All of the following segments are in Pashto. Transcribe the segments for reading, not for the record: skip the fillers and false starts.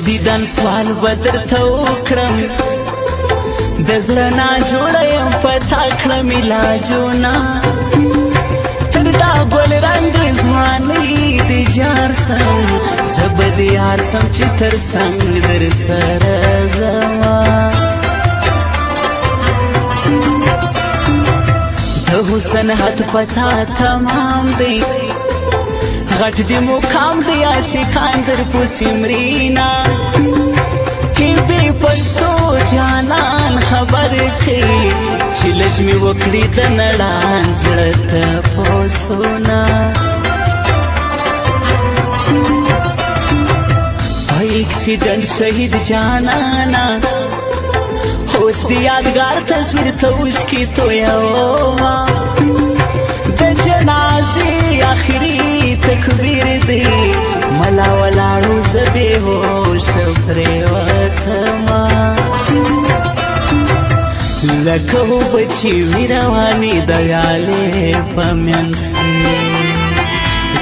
دیدن سوال بدر ته وکړم د زړه نا جوړه یم پتا کړم علاجونه تر دا ګل رنګ ځوانۍ د جار سم زه به د یار سم چې تر څنګ در سره ځمه د حسن حد پتا تمام دی غټ دی مقام دی عاشقان در پسې مرینا کې بې پښتو جانان خبر کړي چې لږ مې وکړي د نړان زړه تپوسونه په اکسیډنټ شهید جانانا اوس د یادګار تصویر څه اوښکې تویومه د جنازې آخري تکبیر دی ملا ولاړو زه بېهوشه پرېوتمه لکه اوبه چې وي روانې د ویالې په منځ کې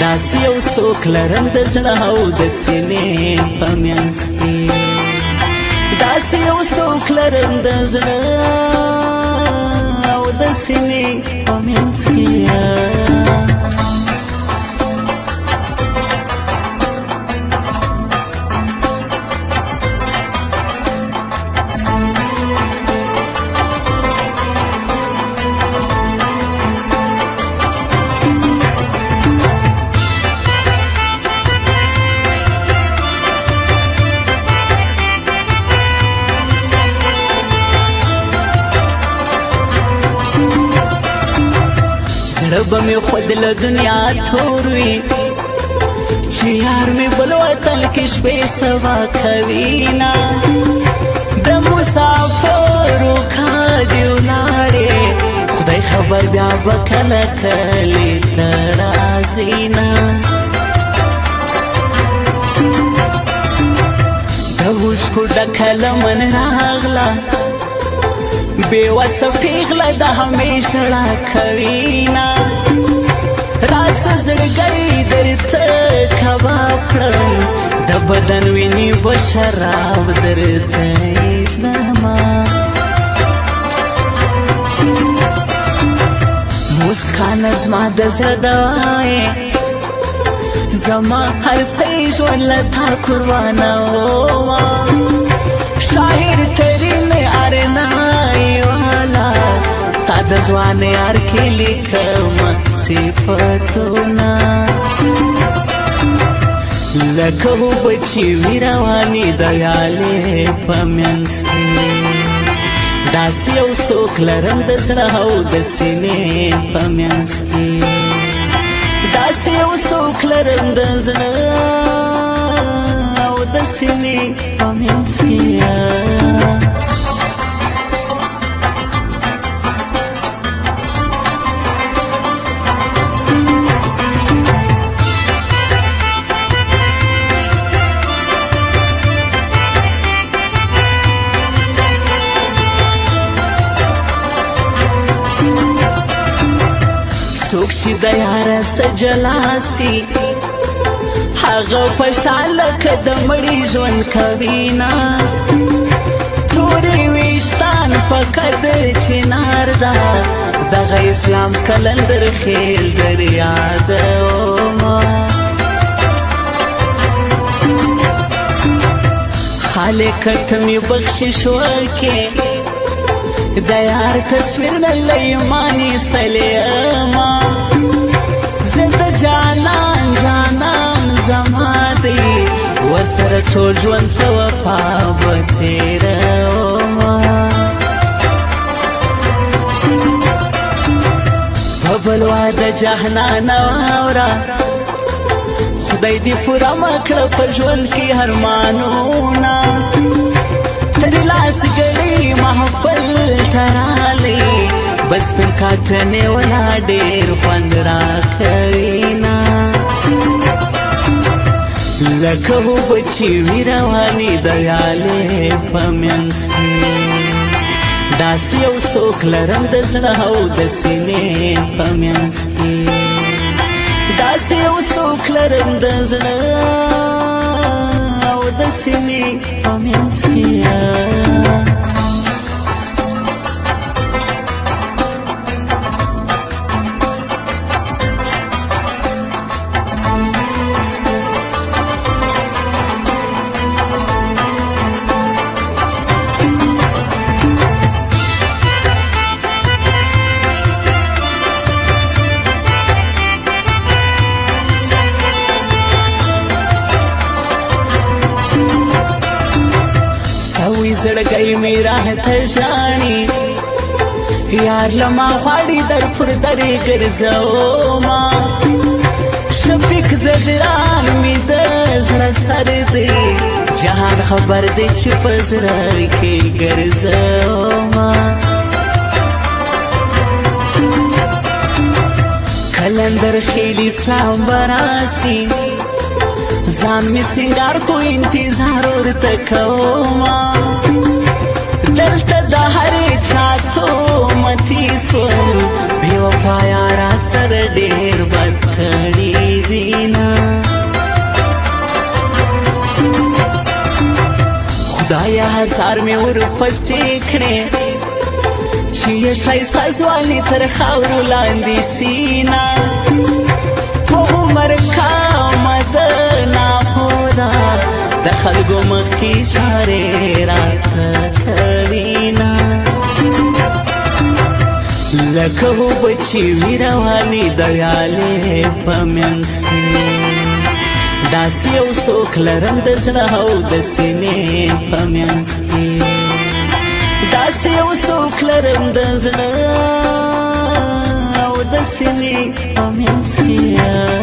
داسې یو څوک لرم د زړه او د سینې په منځ کې داسې یو څوک لرم د زړه او د سینې په منځ کې زړه به مې خود له دنیا تور وي چې یار مې بل وطن کې شپې سبا کوینه د مسافرو کاږي ولاړې خدای خبر بیا به کله کلي ته راځي نه د اوښکو ډکه لمن راغله بېوسه پیغله د همیشه ړا کوینه راسه زړګی درته کباب کړم د بدن وینې به شراب درته ږدمه مسکانه زما د زړه دوا یې زما هر څه ژوند له تا قربانومه شاعر ترین ارنای والا ستا د ځوان یار کې لیکم صفتونه لکه اوبه چې وي روانې د ویالې په منځ کې داسې یو څوک لرم د زړه او د سینې په منځ کې داسې یو څوک لرم د زړه او د سینې په منځ کې څوک چې د یاره څه جلا سي هغه په شان لکه د مړي ژوند کوینه تورې ویشتان په قد چنار ده دغه اسلام کلندر خیل در یادومه خالقه ته مې بخشش وکړې د یار تصویر نه له ایمان ایستلی یمه زه د جانان جانان زما دی ورسره ټول ژوند ته وفا به تېرومه په بل واده جهنان واوره خدای دې پوره مه کړه په ژوند کې ارمانونه تر لاس ګړۍ محفل ته راغلی بس پر کاټنې ولا ډېر خوند راکوینه لکه اوبه چې وي روانې د ویالې په منځ کې داسې یو څوک لرم د زړه او د سینې په منځ کې داسې یو څوک لرم د زړه او د سینې په منځ کې زړګی مې راته ژاړي یار له ما غواړي در پر درې ګرځوما شفیق زدران مې د زړه سر دی جهان خبر دی چې په زړه کې ګرځوما کلندر خیل اسلام براسي ځان می سنگار کو انتظار ورته کوما دلته د هر چا تومتي سول بې وفایا را سره ډېر بد کړي دي نه خدایا هزار مې ورپسې کړې چې یې ښایسته ځواني تر خاورو لاندې سینا په عمر کامه د ناپوده د خلکو مخکې اشارې راته کوینه لکه اوبه چې وي روانې د ویالې په منځ کې داسې یو څوک لرم د زړه او د سینې په منځ کې داسې یو څوک لرم د زړه او د سینې په منځ کې